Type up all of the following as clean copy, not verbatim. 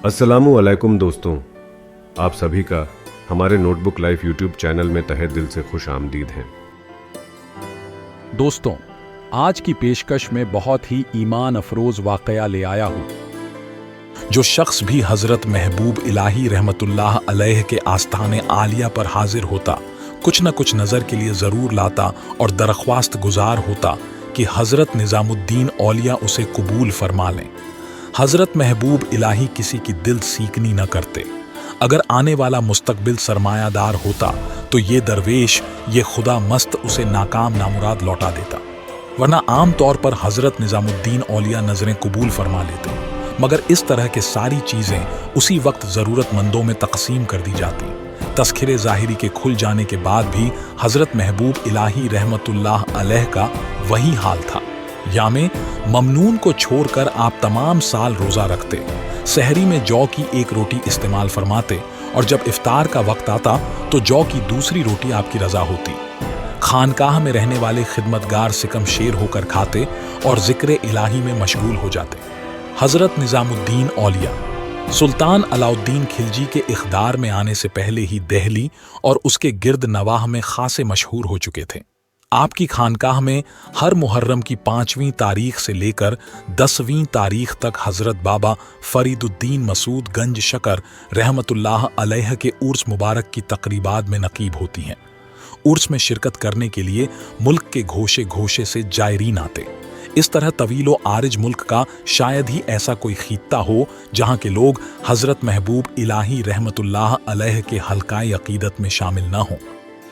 अस्सलामु अलैकुम दोस्तों, आप सभी का हमारे नोटबुक लाइफ यूट्यूब चैनल में तहे दिल से खुश आमदीद हैं। दोस्तों, आज की पेशकश में बहुत ही ईमान अफरोज वाकया ले आया हूँ। जो शख्स भी हजरत महबूब इलाही रहमतुल्लाह अलैह के आस्थाने आलिया पर हाजिर होता, कुछ न कुछ नज़र के लिए ज़रूर लाता और दरख्वास्त गुजार होता कि हजरत निज़ामुद्दीन औलिया उसे कबूल फरमा लें। हजरत महबूब इलाही किसी की दिल सीकनी न करते। अगर आने वाला मुस्तकबिल सरमायादार होता तो ये दरवेश, ये खुदा मस्त उसे नाकाम नामुराद लौटा देता, वरना आम तौर पर हजरत निज़ामुद्दीन औलिया नजरें कबूल फरमा लेते। मगर इस तरह के सारी चीज़ें उसी वक्त ज़रूरतमंदों में तकसीम कर दी जाती। तस्खिरे ज़ाहिरी के खुल जाने के बाद भी हजरत महबूब इलाही रहमतुल्लाह अलैह का वही हाल था। यामे ममनून को छोड़कर आप तमाम साल रोज़ा रखते, सहरी में जौ की एक रोटी इस्तेमाल फरमाते और जब इफ्तार का वक्त आता तो जौ की दूसरी रोटी आपकी रज़ा होती। खानकाह में रहने वाले खिदमतगार सिकम शेर होकर खाते और ज़िक्र इलाही में मशगूल हो जाते। हज़रत निज़ामुद्दीन औलिया सुल्तान अलाउद्दीन खिलजी के इख्तियार में आने से पहले ही दहली और उसके गिर्द नवाह में खासे मशहूर हो चुके थे। आपकी खानकाह में हर मुहर्रम की 5वीं तारीख से लेकर 10वीं तारीख तक हज़रत बाबा फरीदुद्दीन मसूद गंज शकर रहमतुल्लाह अलैह के उर्स मुबारक की तकरीबात में नकीब होती हैं। उर्स में शिरकत करने के लिए मुल्क के घोशे घोशे से जायरीन आते। इस तरह तवीलो आरिज मुल्क का शायद ही ऐसा कोई खित्ता हो जहाँ के लोग हज़रत महबूब इलाही रहमतुल्लाह अलैह के हल्काए अकीदत में शामिल न हों।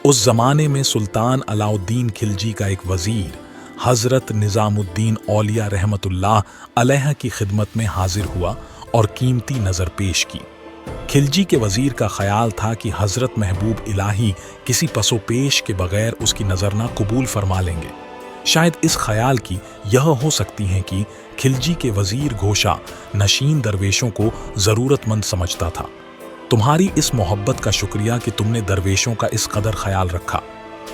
उस ज़माने में सुल्तान अलाउद्दीन खिलजी का एक वज़ीर हज़रत निज़ामुद्दीन औलिया रहमतुल्लाह अलैह की खिदमत में हाजिर हुआ और कीमती नज़र पेश की। खिलजी के वज़ीर का ख्याल था कि हज़रत महबूब इलाही किसी पसोपेश के बगैर उसकी नज़रना कबूल फरमा लेंगे। शायद इस ख्याल की यह हो सकती है कि खिलजी के वज़ीर घोषा नशीन दरवेशों को ज़रूरतमंद समझता था। तुम्हारी इस मोहब्बत का शुक्रिया कि तुमने दरवेशों का इस कदर ख्याल रखा,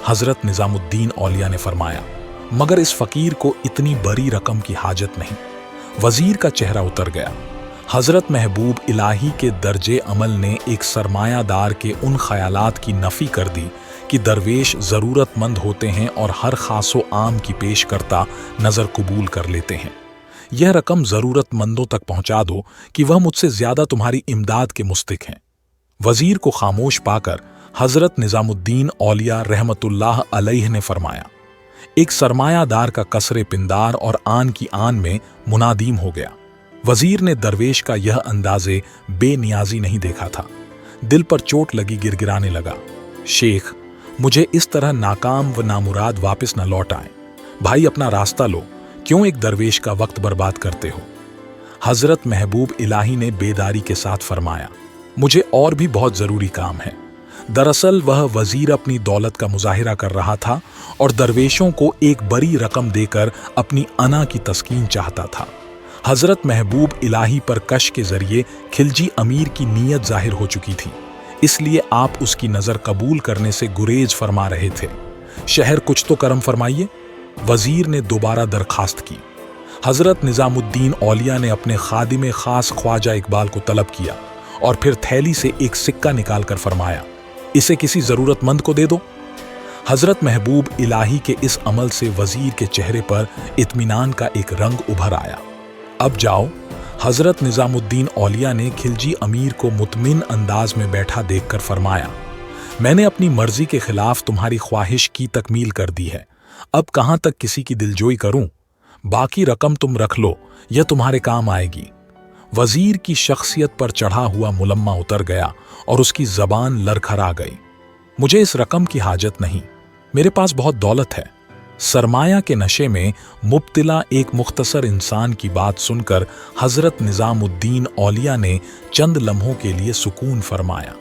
हज़रत निज़ामुद्दीन औलिया ने फरमाया, मगर इस फ़कीर को इतनी बड़ी रकम की हाजत नहीं। वज़ीर का चेहरा उतर गया। हज़रत महबूब इलाही के दर्जे अमल ने एक सरमायादार के उन ख्यालात की नफ़ी कर दी कि दरवेश ज़रूरतमंद होते हैं और हर खासो आम की पेश करता नज़र कबूल कर लेते हैं। यह रकम ज़रूरतमंदों तक पहुँचा दो कि वह मुझसे ज़्यादा तुम्हारी इमदाद के मुस्तहिक़ हैं। वज़ीर को खामोश पाकर हज़रत निज़ामुद्दीन औलिया रहमतुल्लाह अलैह ने फरमाया। एक सरमायादार का कसरे पिंदार और आन की आन में मुनादीम हो गया। वज़ीर ने दरवेश का यह अंदाज़े बेनियाजी नहीं देखा था। दिल पर चोट लगी गिरगिराने लगा। शेख, मुझे इस तरह नाकाम व नामुराद वापस न लौट आए। भाई, अपना रास्ता लो, क्यों एक दरवेश का वक्त बर्बाद करते हो? हज़रत महबूब इलाही ने बेदारी के साथ फरमाया, मुझे और भी बहुत ज़रूरी काम है। दरअसल वह वज़ीर अपनी दौलत का मुजाहिरा कर रहा था और दरवेशों को एक बड़ी रकम देकर अपनी अना की तस्कीन चाहता था। हज़रत महबूब इलाही पर कश के ज़रिए खिलजी अमीर की नीयत जाहिर हो चुकी थी, इसलिए आप उसकी नज़र कबूल करने से गुरेज फरमा रहे थे। शहर कुछ तो करम फरमाइए। वज़ीर ने दोबारा दरखास्त की। हज़रत निज़ामुद्दीन औलिया ने अपने खादिम ख़ास ख्वाजा इकबाल को तलब किया और फिर थैली से एक सिक्का निकाल कर फरमाया, इसे किसी ज़रूरतमंद को दे दो। हज़रत महबूब इलाही के इस अमल से वज़ीर के चेहरे पर इत्मीनान का एक रंग उभर आया। अब जाओ। हज़रत निज़ामुद्दीन औलिया ने खिलजी अमीर को मुतमिन अंदाज में बैठा देखकर फरमाया, मैंने अपनी मर्जी के खिलाफ तुम्हारी ख्वाहिश की तकमील कर दी है। अब कहाँ तक किसी की दिलजोई करूं? बाकी रकम तुम रख लो, यह तुम्हारे काम आएगी। वज़ीर की शख्सियत पर चढ़ा हुआ मुलम्मा उतर गया और उसकी ज़बान लरखरा गई। मुझे इस रकम की हाजत नहीं, मेरे पास बहुत दौलत है। सरमाया के नशे में मुब्तिला एक मुख्तसर इंसान की बात सुनकर हज़रत निज़ामुद्दीन औलिया ने चंद लम्हों के लिए सुकून फरमाया।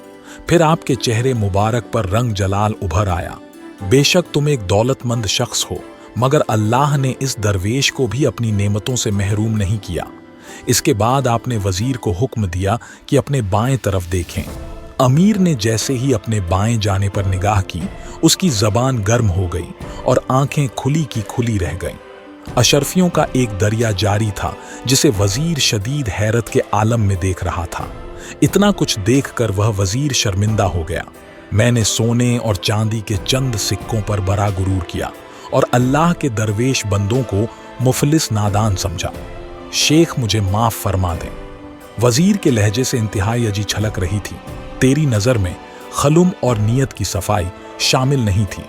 फिर आपके चेहरे मुबारक पर रंग जलाल उभर आया। बेशक तुम एक दौलतमंद शख्स हो, मगर अल्लाह ने इस दरवेश को भी अपनी नेमतों से महरूम नहीं किया। इसके बाद आपने वज़ीर को हुक्म दिया कि अपने बाएं तरफ देखें। अमीर ने जैसे ही अपने बाएं जाने पर निगाह की, उसकी ज़बान गर्म हो गई और आंखें खुली की खुली रह गईं। अशरफियों का एक दरिया जारी था जिसे वजीर शदीद हैरत के आलम में देख रहा था। इतना कुछ देखकर वह वजीर शर्मिंदा हो गया। मैंने सोने और चांदी के चंद सिक्कों पर बड़ा गुरूर किया और अल्लाह के दरवेश बंदों को मुफलिस नादान समझा। शेख मुझे माफ फरमा दें। वजीर के लहजे से इंतहाई अजी छलक रही थी। तेरी नज़र में खलुम और नीयत की सफाई शामिल नहीं थी।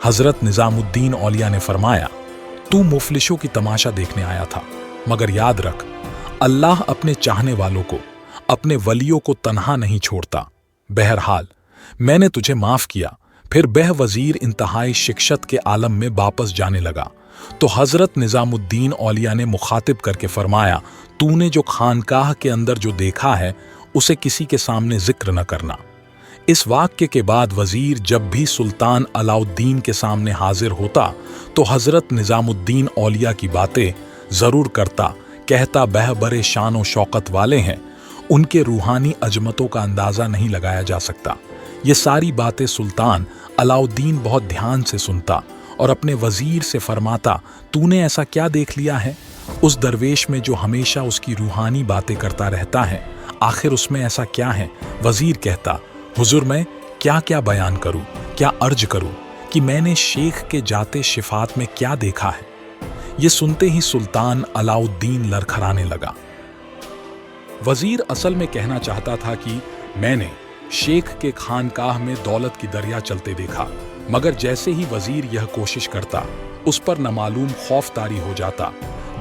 हजरत निजामुद्दीन औलिया ने फरमाया, तू मुफलिसों की तमाशा देखने आया था, मगर याद रख, अल्लाह अपने चाहने वालों को, अपने वलियों को तन्हा नहीं छोड़ता। बहरहाल मैंने तुझे माफ किया। फिर बह वजीर इंतहाई शिक्षत के आलम में वापस जाने लगा तो हजरत निजामुद्दीन औलिया ने मुखातिब करके फरमाया, तूने जो खानकाह के अंदर जो देखा है उसे किसी के सामने जिक्र न करना। इस वाक्य के बाद वजीर जब भी सुल्तान अलाउद्दीन के सामने हाजिर होता तो हजरत निजामुद्दीन औलिया की बातें जरूर करता, कहता बह बरे शान व शौकत वाले हैं, उनके रूहानी अजमतों का अंदाजा नहीं लगाया जा सकता। ये सारी बातें सुल्तान अलाउद्दीन बहुत ध्यान से सुनता और अपने वजीर से फरमाता, तूने ऐसा क्या देख लिया है? उस दरवेश में जो हमेशा उसकी रूहानी बातें करता रहता है, आखिर उसमें ऐसा क्या है? वजीर कहता, हुजूर मैं क्या क्या बयान करूं, क्या अर्ज करूं कि मैंने शेख के जाते शिफात में क्या देखा है। ये सुनते ही सुल्तान अलाउद्दीन लड़खड़ाने लगा। वजीर असल में कहना चाहता था कि मैंने शेख के खानकाह में दौलत की दरिया चलते देखा, मगर जैसे ही वजीर यह कोशिश करता उस पर नामालूम खौफ तारी हो जाता।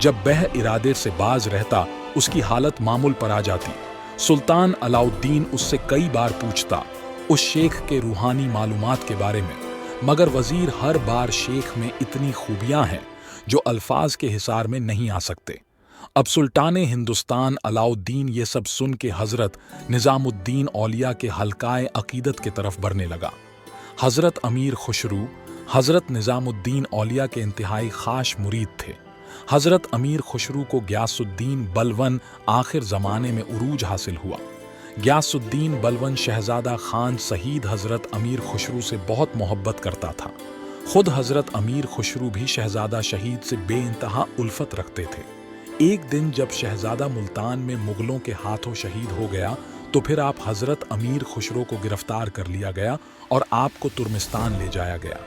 जब वह इरादे से बाज रहता उसकी हालत मामूल पर आ जाती। सुल्तान अलाउद्दीन उससे कई बार पूछता उस शेख के रूहानी मालूमात के बारे में, मगर वजीर हर बार शेख में इतनी खूबियां हैं जो अल्फाज के हिसार में नहीं आ सकते। अब सुल्तान हिंदुस्तान अलाउद्दीन ये सब सुन के हजरत निजामुद्दीन औलिया के हल्काए अकीदत की तरफ बढ़ने लगा। हजरत अमीर खुशरू हजरत निजामुद्दीन औलिया के इंतहाई खास मुरीद थे। हजरत अमीर खुशरू को ग्यासुद्दीन बलवन आखिर ज़माने में उरूज हासिल हुआ। ग्यासुद्दीन बलवन शहजादा खान शहीद हजरत अमीर खुशरू से बहुत मोहब्बत करता था। खुद हजरत अमीर खुशरू भी शहजादा शहीद से बेइंतहा उल्फत रखते थे। एक दिन जब शहजादा मुल्तान में मुगलों के हाथों शहीद हो गया तो फिर आप हजरत अमीर खुशरो को गिरफ्तार कर लिया गया और आपको तुर्मिस्तान ले जाया गया।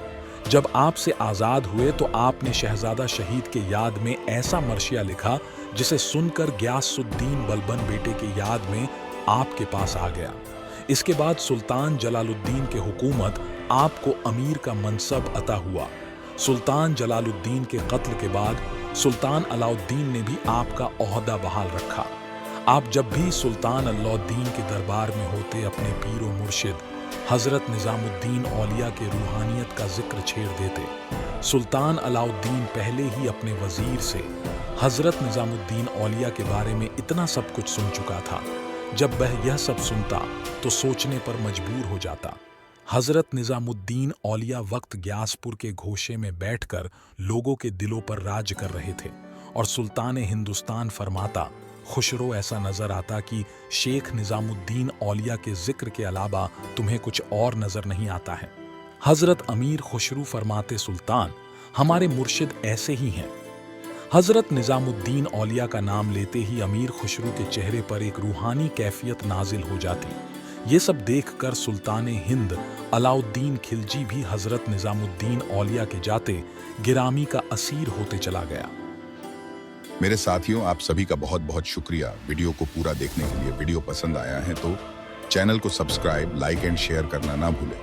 जब आपसे आज़ाद हुए तो आपने शहजादा शहीद के याद में ऐसा मर्शिया लिखा जिसे सुनकर ग्यासुद्दीन बलबन बेटे की याद में आपके पास आ गया। इसके बाद सुल्तान जलालुद्दीन के हुकूमत आपको अमीर का मनसब अता हुआ। सुल्तान जलालुद्दीन के कत्ल के बाद सुल्तान अलाउद्दीन ने भी आपका ओहदा बहाल रखा। आप जब भी सुल्तान अलाउद्दीन के दरबार में होते अपने पीर व मुर्शिद हजरत निजामुद्दीन औलिया के रूहानियत का जिक्र छेड़ देते। सुल्तान अलाउद्दीन पहले ही अपने वजीर से हजरत निजामुद्दीन औलिया के बारे में इतना सब कुछ सुन चुका था। जब वह यह सब सुनता तो सोचने पर मजबूर हो जाता। हजरत निजामुद्दीन औलिया वक्त ग्यासपुर के घोषे में बैठकर लोगों के दिलों पर राज कर रहे थे और सुल्तान हिंदुस्तान फरमाता, खुशरो ऐसा नजर आता कि शेख निजामुद्दीन औलिया के जिक्र के अलावा तुम्हें कुछ और नजर नहीं आता है। हजरत अमीर खुशरू फरमाते, सुल्तान हमारे मुर्शिद ऐसे ही हैं। हजरत निजामुद्दीन औलिया का नाम लेते ही अमीर खुशरू के चेहरे पर एक रूहानी कैफियत नाजिल हो जाती। ये सब देखकर सुल्तान हिंद अलाउद्दीन खिलजी भी हजरत निजामुद्दीन औलिया के जाते गिरामी का असीर होते चला गया। मेरे साथियों, आप सभी का बहुत बहुत शुक्रिया वीडियो को पूरा देखने के लिए। वीडियो पसंद आया है तो चैनल को सब्सक्राइब, लाइक एंड शेयर करना ना भूलें।